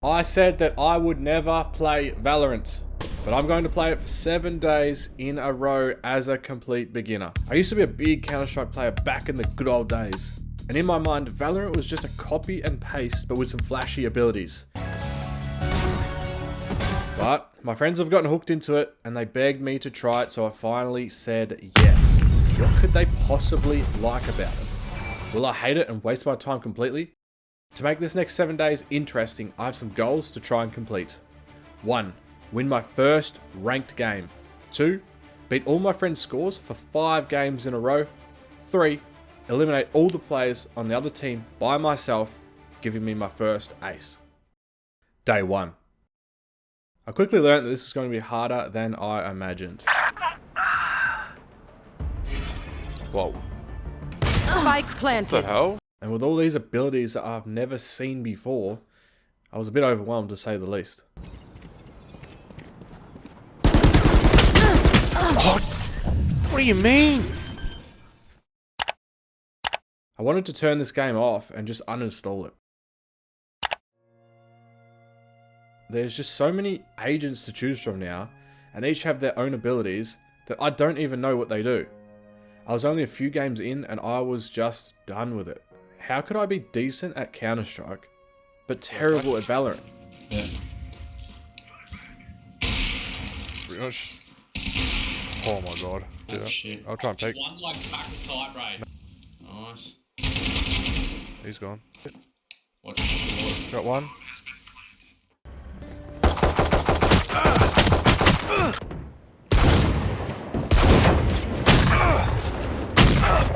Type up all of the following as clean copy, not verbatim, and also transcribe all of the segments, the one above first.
I said that I would never play Valorant, but I'm going to play it for 7 days in a row as a complete beginner. I used to be a big Counter-Strike player back in the good old days, and in my mind, Valorant was just a copy and paste, but with some flashy abilities. But my friends have gotten hooked into it, and they begged me to try it, so I finally said yes. What could they possibly like about it? Will I hate it and waste my time completely? To make this next 7 days interesting, I have some goals to try and complete. 1. Win my first ranked game. 2. Beat all my friends' scores for 5 games in a row. 3. Eliminate all the players on the other team by myself, giving me my first ace. Day 1. I quickly learned that this is going to be harder than I imagined. Whoa. Spike planted. What the hell? And with all these abilities that I've never seen before, I was a bit overwhelmed to say the least. What do you mean? I wanted to turn this game off and just uninstall it. There's just so many agents to choose from now, and each have their own abilities that I don't even know what they do. I was only a few games in and I was just done with it. How could I be decent at Counter-Strike, but terrible at Valorant? Yeah. Pretty much. Oh my god. Oh, shit. I'll try and peek. One like back the side, right? Nice. He's gone. Watch it. Got one.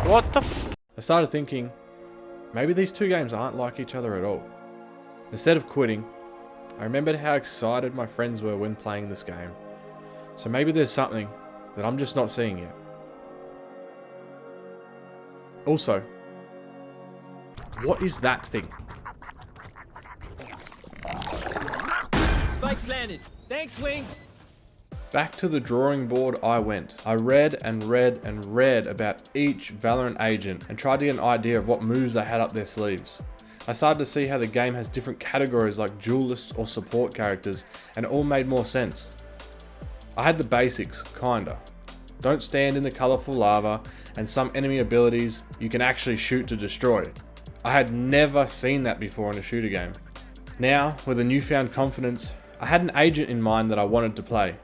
What the f? I started thinking, maybe these two games aren't like each other at all. Instead of quitting, I remembered how excited my friends were when playing this game. So maybe there's something that I'm just not seeing yet. Also, what is that thing? Spike planted. Thanks, Wings. Back to the drawing board I went. I read and read and read about each Valorant agent and tried to get an idea of what moves they had up their sleeves. I started to see how the game has different categories like duelists or support characters, and it all made more sense. I had the basics, kinda. Don't stand in the colourful lava, and some enemy abilities you can actually shoot to destroy. I had never seen that before in a shooter game. Now, with a newfound confidence, I had an agent in mind that I wanted to play.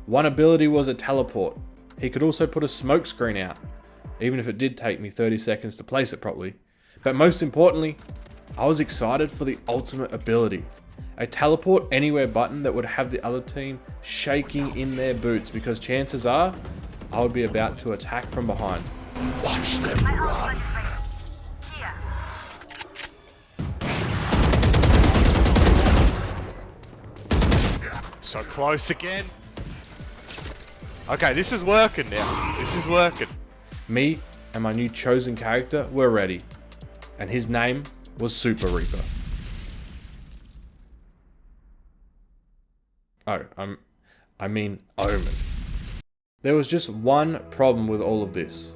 One ability was a teleport. He could also put a smoke screen out, even if it did take me 30 seconds to place it properly. But most importantly, I was excited for the ultimate ability. A teleport anywhere button that would have the other team shaking in their boots, because chances are, I would be about to attack from behind. Watch them run. So close again. Okay, this is working now. This is working. Me and my new chosen character were ready, and his name was Super Reaper. Oh, I mean Omen. There was just one problem with all of this.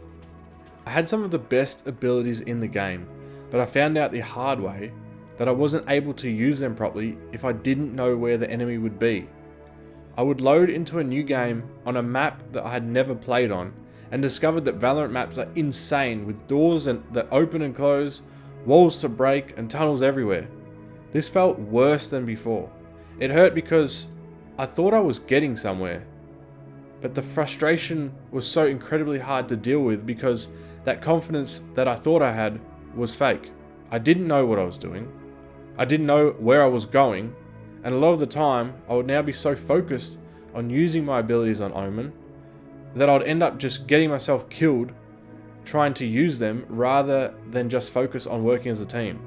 I had some of the best abilities in the game, but I found out the hard way that I wasn't able to use them properly if I didn't know where the enemy would be. I would load into a new game on a map that I had never played on, and discovered that Valorant maps are insane, with doors that open and close, walls to break, and tunnels everywhere. This felt worse than before. It hurt because I thought I was getting somewhere, but the frustration was so incredibly hard to deal with because that confidence that I thought I had was fake. I didn't know what I was doing. I didn't know where I was going. And a lot of the time, I would now be so focused on using my abilities on Omen that I'd end up just getting myself killed trying to use them rather than just focus on working as a team.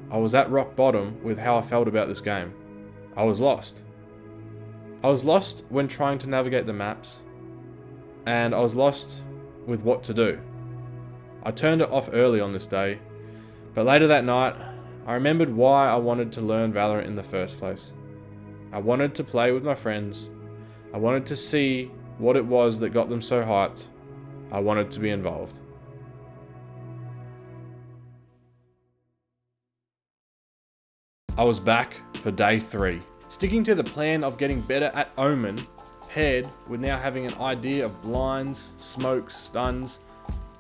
I was at rock bottom with how I felt about this game. I was lost. I was lost when trying to navigate the maps, and I was lost with what to do. I turned it off early on this day, but later that night, I remembered why I wanted to learn Valorant in the first place. I wanted to play with my friends. I wanted to see what it was that got them so hyped. I wanted to be involved. I was back for day 3. Sticking to the plan of getting better at Omen, paired with now having an idea of blinds, smokes, stuns,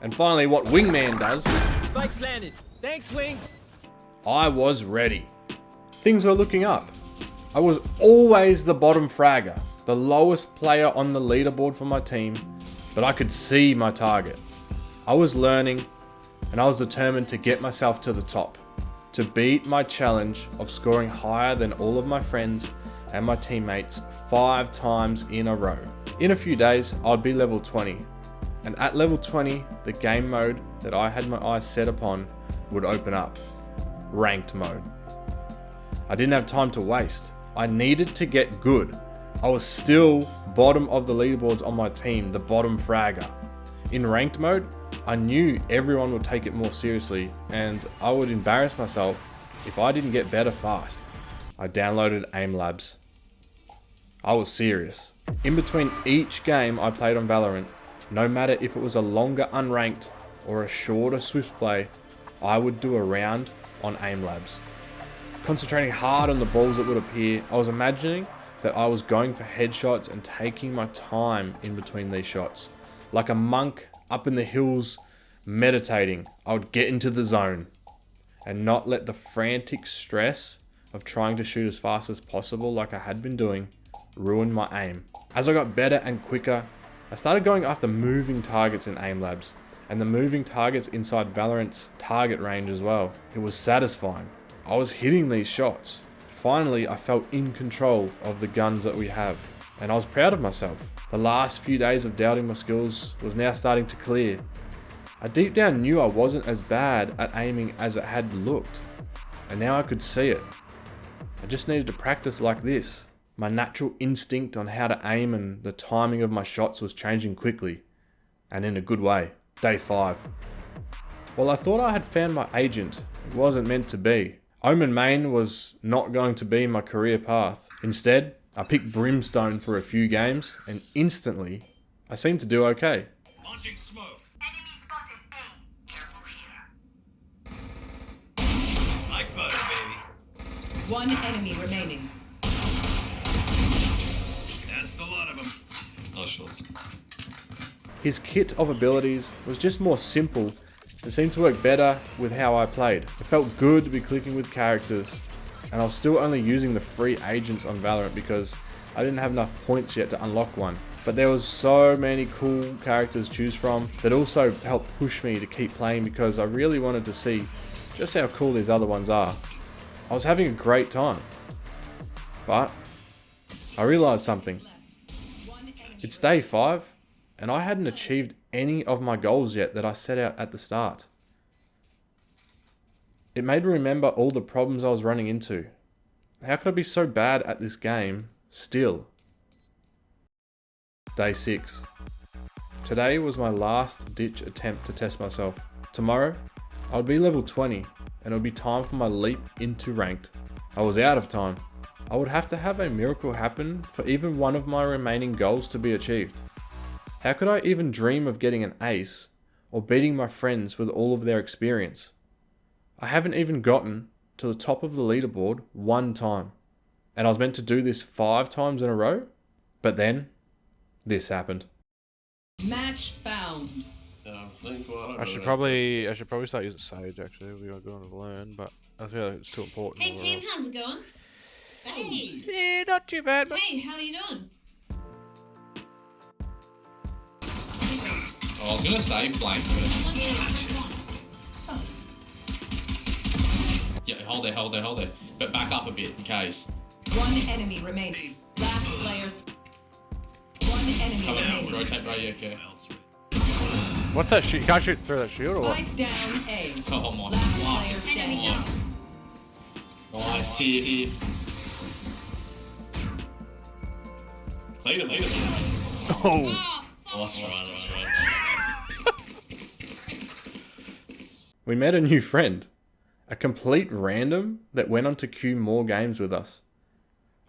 and finally what Wingman does, Spike planted. Thanks, Wings. I was ready. Things were looking up. I was always the bottom fragger, the lowest player on the leaderboard for my team, but I could see my target. I was learning, and I was determined to get myself to the top, to beat my challenge of scoring higher than all of my friends and my teammates 5 times in a row. In a few days, I'd be level 20, and at level 20, the game mode that I had my eyes set upon would open up. Ranked mode. I didn't have time to waste. I needed to get good. I was still bottom of the leaderboards on my team, the bottom fragger. In ranked mode, I knew everyone would take it more seriously and I would embarrass myself if I didn't get better fast. I downloaded Aim Labs. I was serious. In between each game I played on Valorant, no matter if it was a longer unranked or a shorter Swift play, I would do a round on Aim Labs. Concentrating hard on the balls that would appear, I was imagining that I was going for headshots and taking my time in between these shots. Like a monk up in the hills meditating, I would get into the zone and not let the frantic stress of trying to shoot as fast as possible like I had been doing ruin my aim. As I got better and quicker, I started going after moving targets in Aim Labs and the moving targets inside Valorant's target range as well. It was satisfying. I was hitting these shots. Finally, I felt in control of the guns that we have, and I was proud of myself. The last few days of doubting my skills was now starting to clear. I deep down knew I wasn't as bad at aiming as it had looked, and now I could see it. I just needed to practice like this. My natural instinct on how to aim and the timing of my shots was changing quickly, and in a good way. Day 5. While I thought I had found my agent, it wasn't meant to be. Omen main was not going to be my career path. Instead, I picked Brimstone for a few games, and instantly, I seemed to do okay. Launching smoke. Enemy spotted A. Careful here. Like butter, baby. One enemy remaining. That's the lot of them. No shots. His kit of abilities was just more simple. It seemed to work better with how I played. It felt good to be clicking with characters, and I was still only using the free agents on Valorant because I didn't have enough points yet to unlock one. But there was so many cool characters to choose from that also helped push me to keep playing because I really wanted to see just how cool these other ones are. I was having a great time, but I realized something. It's day 5, and I hadn't achieved any of my goals yet that I set out at the start. It made me remember all the problems I was running into. How could I be so bad at this game still? Day 6. Today was my last ditch attempt to test myself. Tomorrow, I'll be level 20 and it'll be time for my leap into ranked. I was out of time. I would have to have a miracle happen for even one of my remaining goals to be achieved. How could I even dream of getting an ace or beating my friends with all of their experience? I haven't even gotten to the top of the leaderboard one time, and I was meant to do this 5 times in a row, but then this happened. Match found. I should probably start using Sage actually. We are going to learn, but I feel like it's too important. Hey team, how's it going? Hey. Yeah, not too bad, but Hey, how you doing? Oh, I was gonna say blank, but yeah, hold there. But back up a bit in case. One enemy remaining. Last players. One enemy Come remaining. on, rotate right, yeah, okay. what's that shoot? You can't shoot through that shield or what? Spike down A. Oh my Last god. player Enemy standing. down. Nice, tier. Later. Oh, Nice right. We met a new friend, a complete random that went on to queue more games with us.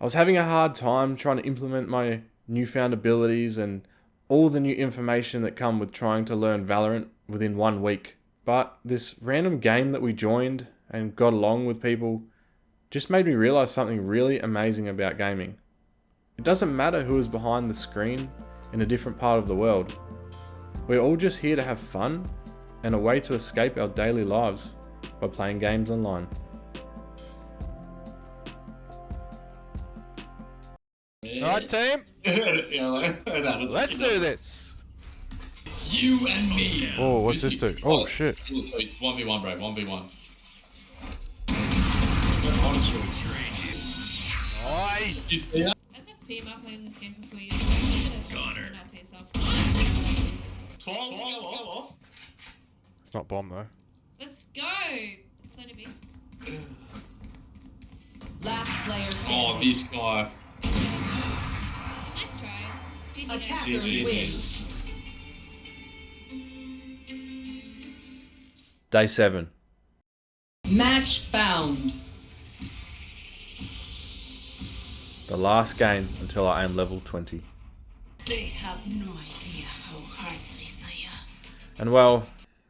I was having a hard time trying to implement my newfound abilities and all the new information that come with trying to learn Valorant within 1 week. But this random game that we joined and got along with people just made me realize something really amazing about gaming. It doesn't matter who is behind the screen in a different part of the world. We're all just here to have fun and a way to escape our daily lives by playing games online. Alright, team, Yeah, like, that was let's do this. It's you and me. Oh, what's this do? Oh shit. 1v1, bro. 1v1. Nice. You see that? As a female playing this game for 4 years, Got her. that face off. 12 off. It's not bomb though. Let's go. Let it be. Last player Oh, standing. this guy. Nice try. GG. Attackers GG. win. Day 7. Match found. The last game until I am level 20. They have no idea how heartless I am. And well,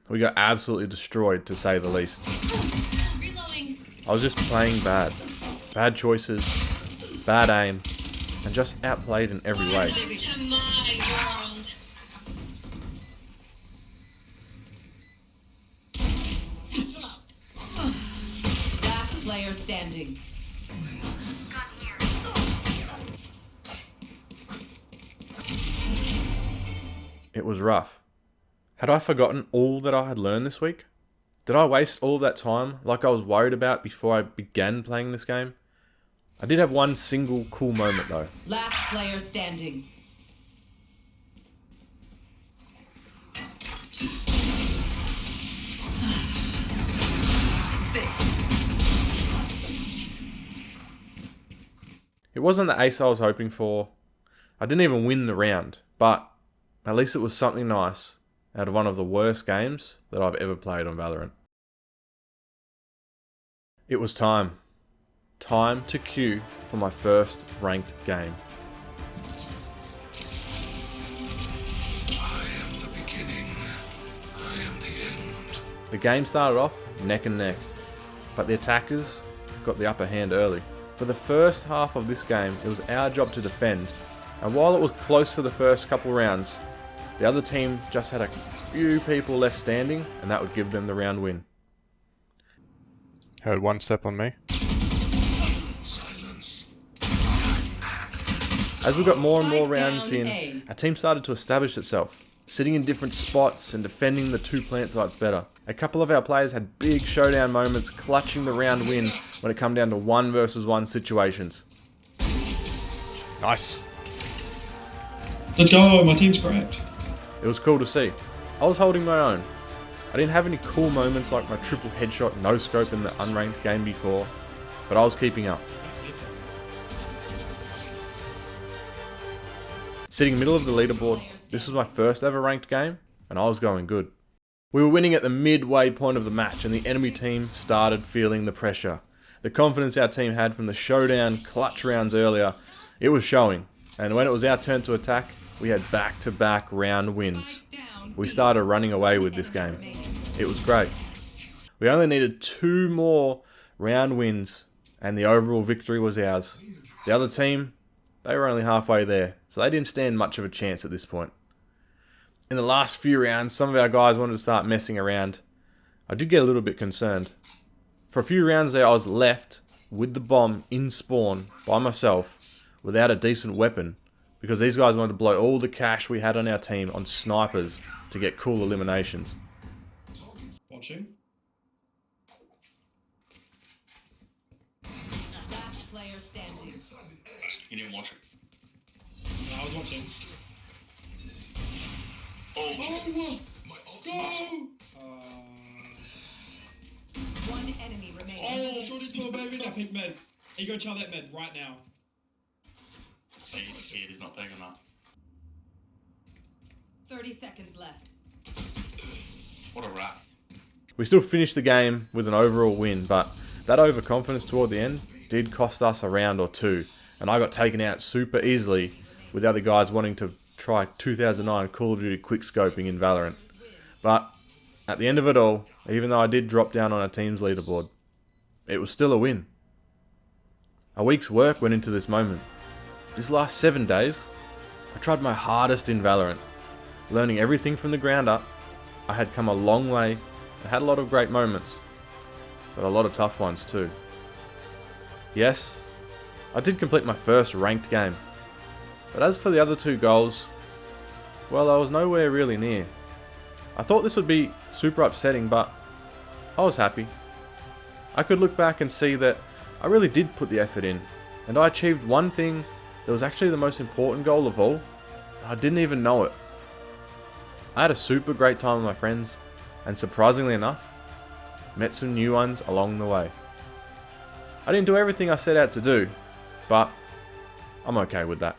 we got absolutely destroyed to say the least. Reloading. I was just playing bad. Bad choices, bad aim, and just outplayed in every way. Welcome to my world. Last player standing. It was rough. Had I forgotten all that I had learned this week? Did I waste all that time like I was worried about before I began playing this game? I did have one single cool moment though. Last player standing. It wasn't the ace I was hoping for. I didn't even win the round, but at least it was something nice out of one of the worst games that I've ever played on Valorant. It was time. Time to queue for my first ranked game. I am the beginning. I am the end. The game started off neck and neck, but the attackers got the upper hand early. For the first half of this game, it was our job to defend, and while it was close for the first couple rounds, the other team just had a few people left standing, and that would give them the round win. Heard one step on me. Silence. As we got more and more Spike rounds down in, A. our team started to establish itself, sitting in different spots and defending the 2 plant sites better. A couple of our players had big showdown moments, clutching the round win when it come down to 1 versus 1 situations. Nice. Let's go. My team's cracked. It was cool to see. I was holding my own. I didn't have any cool moments like my triple headshot no scope in the unranked game before, but I was keeping up. Sitting middle of the leaderboard, this was my first ever ranked game, and I was going good. We were winning at the midway point of the match, and the enemy team started feeling the pressure. The confidence our team had from the showdown clutch rounds earlier, it was showing. And when it was our turn to attack, we had back-to-back round wins. We started running away with this game. It was great. We only needed 2 more round wins, and the overall victory was ours. The other team, they were only halfway there, so they didn't stand much of a chance at this point. In the last few rounds, some of our guys wanted to start messing around. I did get a little bit concerned. For a few rounds there, I was left with the bomb in spawn by myself without a decent weapon because these guys wanted to blow all the cash we had on our team on snipers to get cool eliminations. Watching. Last player standing. You didn't watch it. No, I was watching. Oh, My Go! One enemy Oh, remaining. shorty's full, baby. Now pick med. Hey, go chow that med right now. see, he's scared. He's not taking that. 30 seconds left. What a rat. We still finished the game with an overall win, but that overconfidence toward the end did cost us a round or 2, and I got taken out super easily with the other guys wanting to try 2009 Call of Duty quickscoping in Valorant. But at the end of it all, even though I did drop down on our team's leaderboard, it was still a win. A week's work went into this moment. This last 7 days, I tried my hardest in Valorant, learning everything from the ground up. I had come a long way and had a lot of great moments, but a lot of tough ones too. Yes, I did complete my first ranked game, but as for the other 2 goals, well, I was nowhere really near. I thought this would be super upsetting, but I was happy. I could look back and see that I really did put the effort in, and I achieved one thing that was actually the most important goal of all. I didn't even know it. I had a super great time with my friends, and surprisingly enough, met some new ones along the way. I didn't do everything I set out to do, but I'm okay with that.